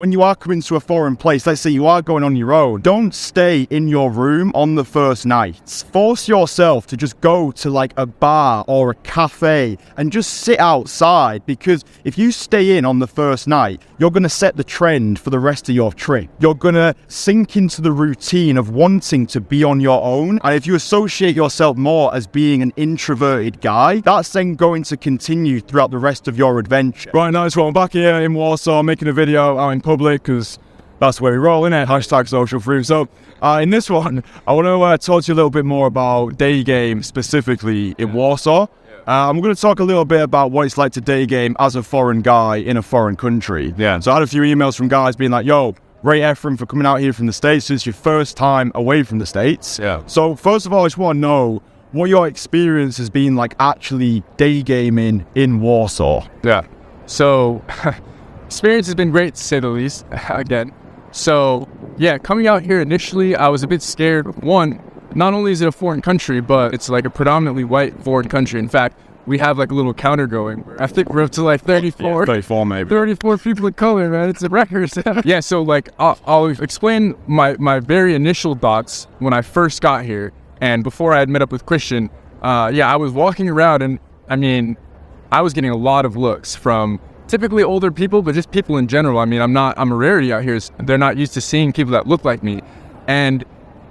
When you are coming to a foreign place, let's say you are going on your own, don't stay in your room on the first night. Force yourself to just go to like a bar or a cafe and just sit outside, because if you stay in on the first night, you're going to set the trend for the rest of your trip. You're going to sink into the routine of wanting to be on your own. And if you associate yourself more as being an introverted guy, that's then going to continue throughout the rest of your adventure. Right, nice one. I'm back here in Warsaw making a video out in public, because that's where we roll, innit? Hashtag social proof. So in this one, I want to talk to you a little bit more about day game specifically in Warsaw. I'm going to talk a little bit about what it's like to day game as a foreign guy in a foreign country. So I had a few emails from guys being like, yo, rate Efrem for coming out here from the States. It's your first time away from the States. So first of all, I just want to know what your experience has been like actually day gaming in Warsaw. So experience has been great, to say the least, again. So yeah, coming out here initially, I was a bit scared. One, not only is it a foreign country, but it's like a predominantly white foreign country. In fact, we have like a little counter going. I think we're up to like 34. 34 maybe. 34 people of color, man. It's a record. Yeah, so like I'll explain my very initial thoughts when I first got here and before I had met up with Kristian. I was walking around and I mean, I was getting a lot of looks from typically older people, but just people in general. I mean, I'm a rarity out here. They're not used to seeing people that look like me. And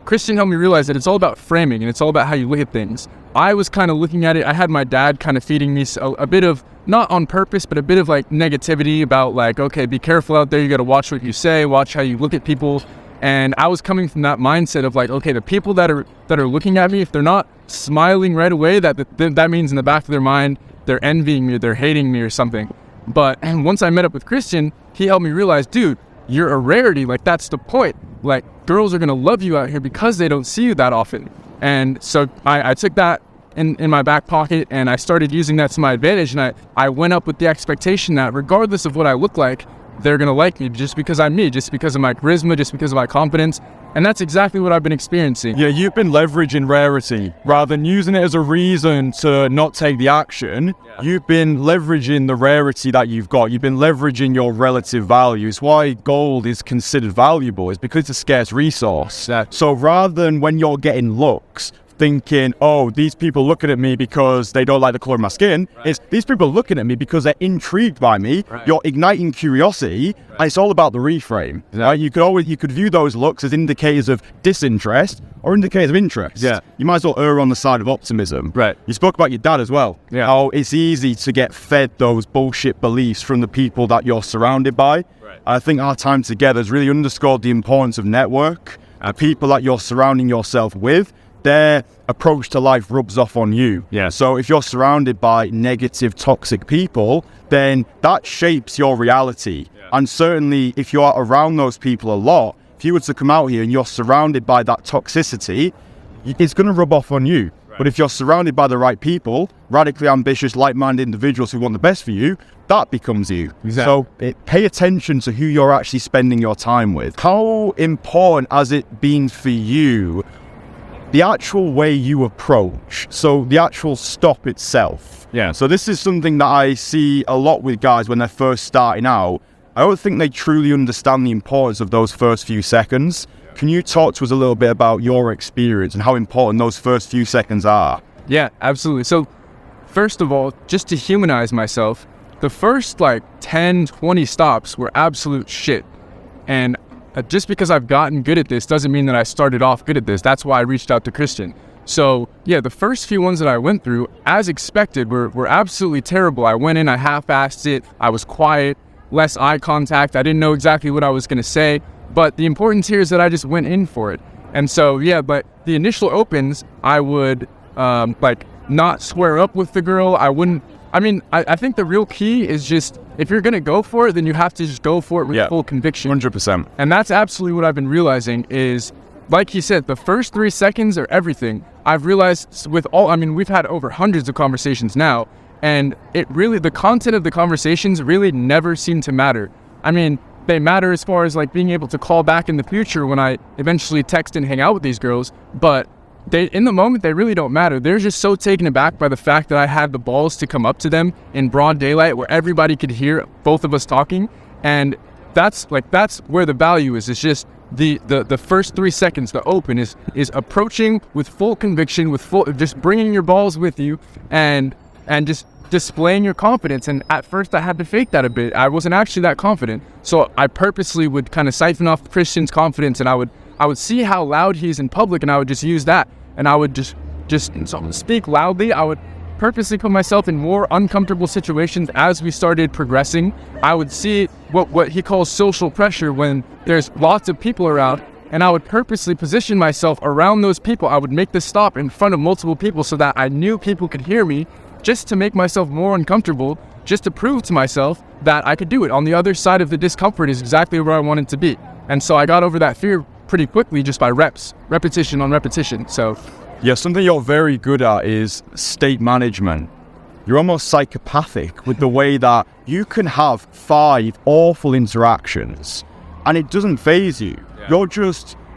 Kristian helped me realize that it's all about framing and it's all about how you look at things. I was kind of looking at it. I had my dad kind of feeding me a bit of, not on purpose, but a bit of like negativity about like, okay, be careful out there. You got to watch what you say, watch how you look at people. And I was coming from that mindset of like, okay, the people that are looking at me, if they're not smiling right away, that means in the back of their mind, they're envying me, or they're hating me or something. And once I met up with Kristian, he helped me realize, dude, you're a rarity. Like, that's the point. Like, girls are going to love you out here because they don't see you that often. And so I took that in my back pocket and I started using that to my advantage. And I went up with the expectation that regardless of what I look like, they're going to like me just because I'm me, just because of my charisma, just because of my confidence. And that's exactly what I've been experiencing. Yeah, you've been leveraging rarity. Rather than using it as a reason to not take the action, you've been leveraging the rarity that you've got. You've been leveraging your relative value. It's why gold is considered valuable. It's because it's a scarce resource. So rather than when you're getting looks, thinking, oh, these people looking at me because they don't like the color of my skin. It's these people looking at me because they're intrigued by me. You're igniting curiosity, and it's all about the reframe. Right? You could view those looks as indicators of disinterest or indicators of interest. You might as well err on the side of optimism. You spoke about your dad as well. How it's easy to get fed those bullshit beliefs from the people that you're surrounded by. I think our time together has really underscored the importance of network. People that you're surrounding yourself with, their approach to life rubs off on you. So if you're surrounded by negative, toxic people, then that shapes your reality. And certainly if you are around those people a lot, if you were to come out here and you're surrounded by that toxicity, it's going to rub off on you. But if you're surrounded by the right people, radically ambitious, like-minded individuals who want the best for you, that becomes you. So pay attention to who you're actually spending your time with. How important has it been for you, the actual way you approach, so the actual stop itself? So this is something that I see a lot with guys when they're first starting out. I don't think they truly understand the importance of those first few seconds. Can you talk to us a little bit about your experience and how important those first few seconds are? Yeah, absolutely. So first of all, just to humanize myself, the first like 10, 20 stops were absolute shit. And just because I've gotten good at this doesn't mean that I started off good at this. That's why I reached out to Kristian. So yeah, the first few ones that I went through, as expected, were absolutely terrible. I went in, I half-assed it, I was quiet, less eye contact, I didn't know exactly what I was gonna say, but the importance here is that I just went in for it. And so yeah, but the initial opens, I would like not square up with the girl. I think the real key is just, if you're going to go for it, then you have to just go for it with full conviction. 100%. And that's absolutely what I've been realizing is, like he said, the first 3 seconds are everything. I've realized we've had over hundreds of conversations now, and the content of the conversations really never seem to matter. I mean, they matter as far as like being able to call back in the future when I eventually text and hang out with these girls, but in the moment, they really don't matter. They're just so taken aback by the fact that I had the balls to come up to them in broad daylight where everybody could hear both of us talking. And that's where the value is. It's just the first 3 seconds, the open is approaching with full conviction, with full, just bringing your balls with you, and just displaying your confidence. And at first I had to fake that a bit. I wasn't actually that confident, so I purposely would kind of siphon off Kristian's confidence, and I would see how loud he's in public, and I would just use that, and I would just speak loudly. I would purposely put myself in more uncomfortable situations as we started progressing. I would see what he calls social pressure when there's lots of people around, and I would purposely position myself around those people. I would make the stop in front of multiple people so that I knew people could hear me, just to make myself more uncomfortable, just to prove to myself that I could do it. On the other side of the discomfort is exactly where I wanted to be. And so I got over that fear pretty quickly just by repetition on repetition. So yeah, something you're very good at is state management. You're almost psychopathic with the way that you can have 5 awful interactions and it doesn't faze you. Yeah.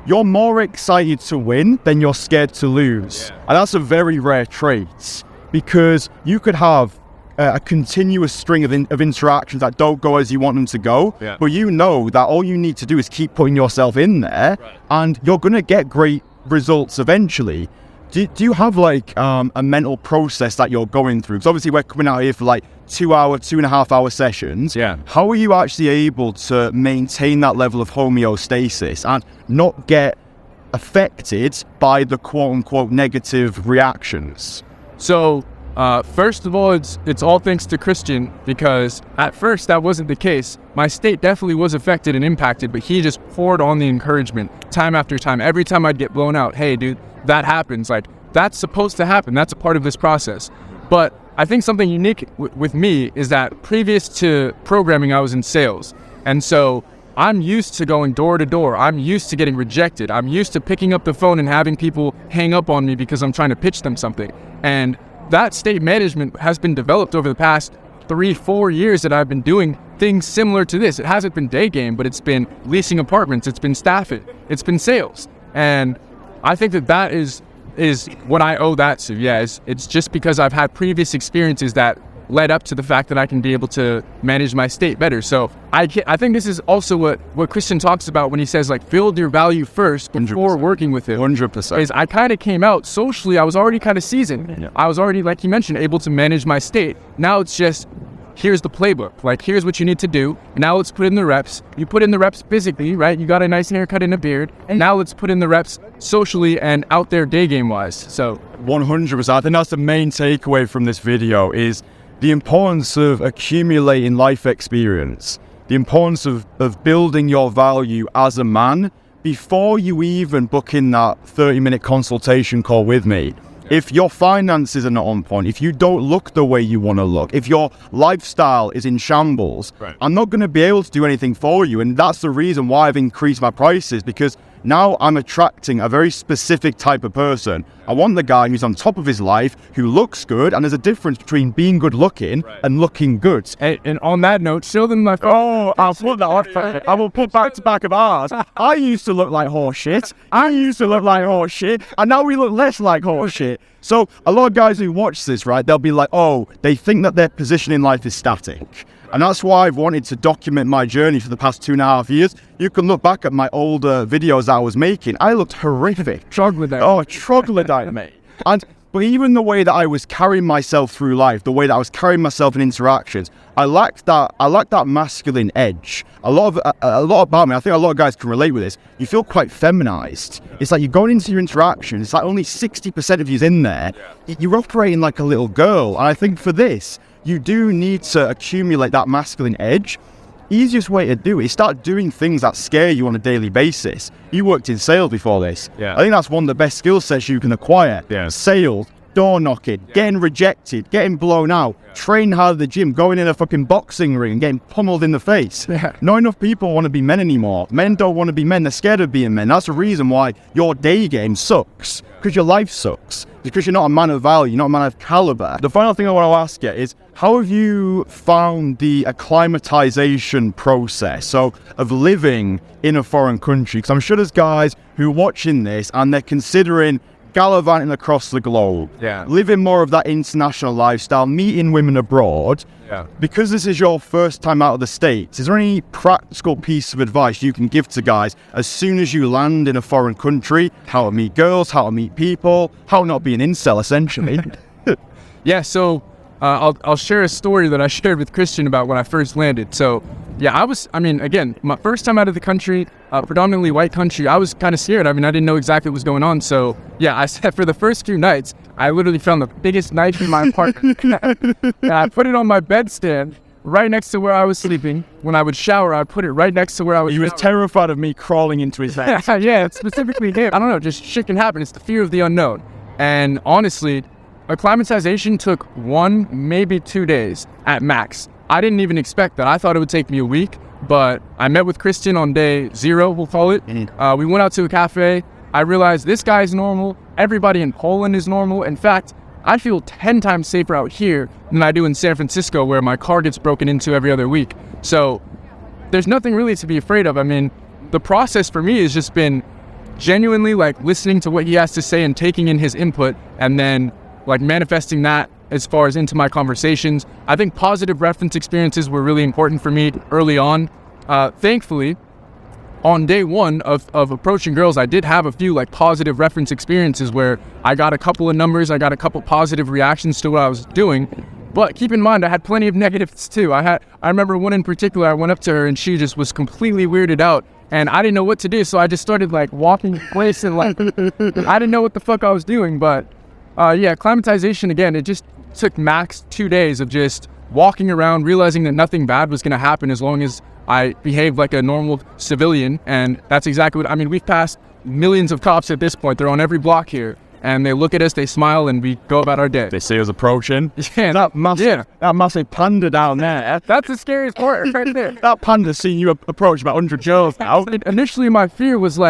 You're more excited to win than you're scared to lose. Yeah. And that's a very rare trait, because you could have a continuous string of interactions that don't go as you want them to go, yeah, but you know that all you need to do is keep putting yourself in there, right, and you're going to get great results eventually. Do you have like a mental process that you're going through? Because obviously we're coming out here for like 2.5 hour sessions. Yeah. How are you actually able to maintain that level of homeostasis and not get affected by the quote unquote negative reactions? So first of all, it's all thanks to Kristian, because at first that wasn't the case. My state definitely was affected and impacted, but he just poured on the encouragement time after time. Every time I'd get blown out, hey dude, that happens. Like, that's supposed to happen. That's a part of this process. But I think something unique with me is that previous to programming, I was in sales. And so I'm used to going door to door. I'm used to getting rejected. I'm used to picking up the phone and having people hang up on me because I'm trying to pitch them something. And that state management has been developed over the past 3-4 years that I've been doing things similar to this. It hasn't been day game, but it's been leasing apartments, it's been staffing, it's been sales. And I think that is what I owe that to. Yeah, it's just because I've had previous experiences that led up to the fact that I can be able to manage my state better. So I think this is also what Kristian talks about when he says, like, build your value first before 100%. Working with it. 100%. Is I kind of came out socially, I was already kind of seasoned. Yeah. I was already, like he mentioned, able to manage my state. Now it's just, here's the playbook. Like, here's what you need to do. Now let's put in the reps. You put in the reps physically, right? You got a nice haircut and a beard. And now let's put in the reps socially and out there day game wise. So 100%. I think that's the main takeaway from this video, is the importance of accumulating life experience, the importance of building your value as a man before you even book in that 30-minute consultation call with me. If your finances are not on point, if you don't look the way you want to look, if your lifestyle is in shambles, right, I'm not going to be able to do anything for you. And that's the reason why I've increased my prices, because now I'm attracting a very specific type of person. I want the guy who's on top of his life, who looks good, and there's a difference between being good looking, right, and looking good. And on that note, show them my... Oh, I'll put that on. I will put back to back of ours. I used to look like horse shit. And now we look less like horse shit. So a lot of guys who watch this, right, they'll be like, oh, they think that their position in life is static. And that's why I've wanted to document my journey for the past 2.5 years. You can look back at my older videos that I was making. I looked horrific. Troglodyte. Oh, troglodyte, mate. But even the way that I was carrying myself through life, the way that I was carrying myself in interactions, I lacked that masculine edge. A lot about me, I think a lot of guys can relate with this. You feel quite feminized. It's like you're going into your interactions, it's like only 60% of you's in there. You're operating like a little girl. And I think for this, you do need to accumulate that masculine edge. Easiest way to do it is start doing things that scare you on a daily basis. You worked in sales before this. Yeah. I think that's one of the best skill sets you can acquire. Yeah. Sales, door knocking, getting rejected, getting blown out, training hard at the gym, going in a fucking boxing ring and getting pummeled in the face. Yeah. Not enough people want to be men anymore. Men don't want to be men. They're scared of being men. That's the reason why your day game sucks, because your life sucks, because you're not a man of value, you're not a man of caliber. The final thing I want to ask you is, how have you found the acclimatization process, so of living in a foreign country? Because I'm sure there's guys who are watching this and they're considering gallivanting across the globe, living more of that international lifestyle, meeting women abroad. Because this is your first time out of the States, is there any practical piece of advice you can give to guys as soon as you land in a foreign country? How to meet girls, how to meet people, how not be an incel, essentially? So I'll share a story that I shared with Kristian about when I first landed. So again, my first time out of the country, predominantly white country, I was kind of scared. I didn't know exactly what was going on. So I said for the first few nights, I literally found the biggest knife in my apartment. And I put it on my bedstand right next to where I was sleeping. When I would shower, I'd put it right next to where I was. He was terrified of me crawling into his head. Specifically him. I don't know, just shit can happen. It's the fear of the unknown. And honestly, acclimatization took 1, maybe 2 days at max. I didn't even expect that. I thought it would take me a week, but I met with Kristian on day 0, we'll call it. We went out to a cafe. I realized this guy is normal. Everybody in Poland is normal. In fact, I feel 10 times safer out here than I do in San Francisco, where my car gets broken into every other week. So there's nothing really to be afraid of. The process for me has just been genuinely listening to what he has to say and taking in his input, and then manifesting that as far as into my conversations. I think positive reference experiences were really important for me early on. Thankfully, on day 1 of approaching girls, I did have a few positive reference experiences where I got a couple of numbers, I got a couple positive reactions to what I was doing. But keep in mind, I had plenty of negatives too. I remember one in particular, I went up to her and she just was completely weirded out. And I didn't know what to do, so I just started walking in place and I didn't know what the fuck I was doing. But acclimatization, again, it just took max 2 days of just walking around, realizing that nothing bad was going to happen as long as I behaved like a normal civilian. And that's exactly what, we've passed millions of cops at this point. They're on every block here. And they look at us, they smile, and we go about our day. They see us approaching. That massive panda down there. That's the scariest part right there. That panda's seen you approach about 100 girls now. Initially, my fear was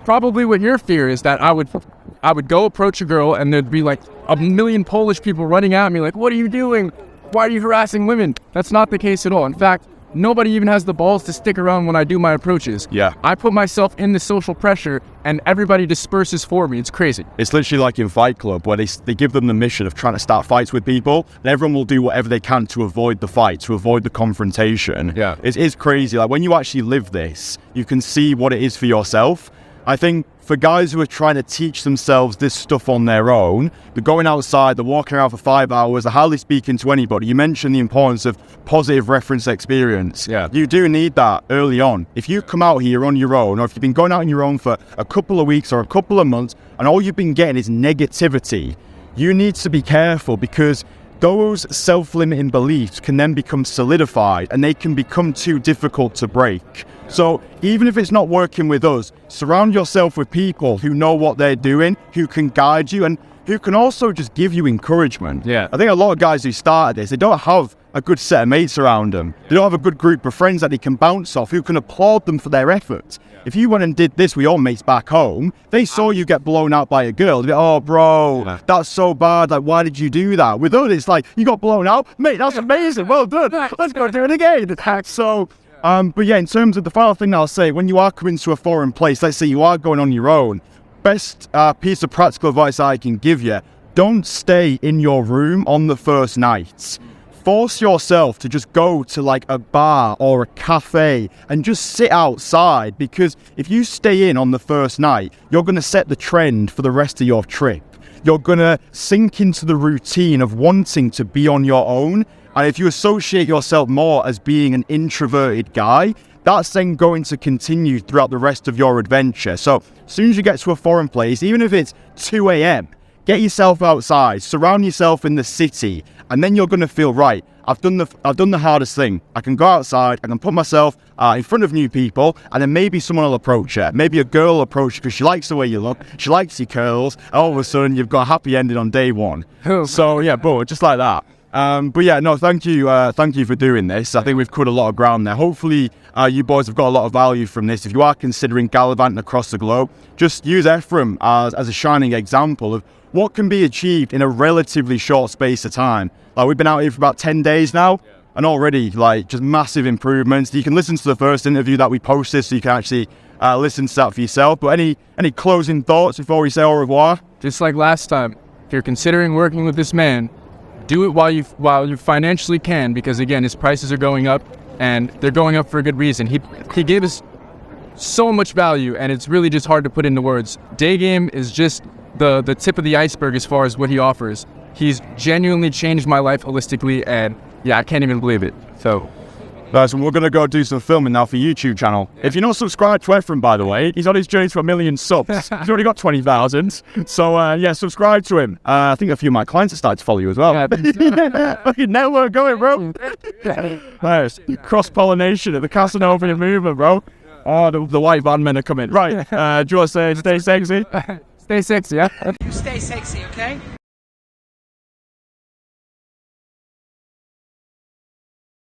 probably what your fear is, that I would go approach a girl and there'd be a million Polish people running at me what are you doing? Why are you harassing women? That's not the case at all. In fact, nobody even has the balls to stick around when I do my approaches. I put myself in the social pressure and everybody disperses for me. It's crazy. It's literally like in Fight Club, where they give them the mission of trying to start fights with people, and everyone will do whatever they can to avoid the fight, to avoid the confrontation. It is crazy. When you actually live this, you can see what it is for yourself. I think for guys who are trying to teach themselves this stuff on their own, they're going outside, they're walking around for 5 hours, they're hardly speaking to anybody. You mentioned the importance of positive reference experience. You do need that early on. If you come out here on your own, or if you've been going out on your own for a couple of weeks or a couple of months, and all you've been getting is negativity, you need to be careful, because those self-limiting beliefs can then become solidified and they can become too difficult to break. So even if it's not working with us, surround yourself with people who know what they're doing, who can guide you, and who can also just give you encouragement. I think a lot of guys who started this, they don't have a good set of mates around them. They don't have a good group of friends that they can bounce off, who can applaud them for their efforts. If you went and did this with your mates back home, they saw you get blown out by a girl, they'd be, oh bro, that's so bad, why did you do that? With us, it's you got blown out, mate, that's amazing, well done, let's go do it again. So, but in terms of the final thing I'll say, when you are coming to a foreign place, let's say you are going on your own, best piece of practical advice I can give you, don't stay in your room on the first night. Force yourself to just go to a bar or a cafe and just sit outside, because if you stay in on the first night, you're going to set the trend for the rest of your trip. You're going to sink into the routine of wanting to be on your own. And if you associate yourself more as being an introverted guy, that's then going to continue throughout the rest of your adventure. So as soon as you get to a foreign place, even if it's 2 a.m., get yourself outside, surround yourself in the city, and then you're going to feel right. I've done the hardest thing. I can go outside, I can put myself in front of new people, and then maybe someone will approach her. Maybe a girl will approach you because she likes the way you look, she likes your curls, and all of a sudden you've got a happy ending on day 1. So boom, just like that. Thank you for doing this. I think we've covered a lot of ground there. Hopefully you boys have got a lot of value from this. If you are considering gallivanting across the globe, just use Efrem as a shining example of what can be achieved in a relatively short space of time. We've been out here for about 10 days now, and already just massive improvements. You can listen to the first interview that we posted, so you can actually listen to that for yourself. But any closing thoughts before we say au revoir? Just like last time, if you're considering working with this man, do it while you financially can, because again, his prices are going up, and they're going up for a good reason. He gave us so much value, and it's really just hard to put into words. Daygame is just the tip of the iceberg as far as what he offers. He's genuinely changed my life holistically, and yeah, I can't even believe it. So, guys, we're going to go do some filming now for YouTube channel. If you're not subscribed to Efrem, by the way, he's on his journey to 1 million subs. He's already got 20,000. So, yeah, subscribe to him. I think a few of my clients have started to follow you as well. Fucking network going, bro. Nice. Cross-pollination of the Kasanovian movement, bro. Oh, the white van men are coming. Right. Do you want to say stay sexy? Stay sexy, yeah? You stay sexy, okay?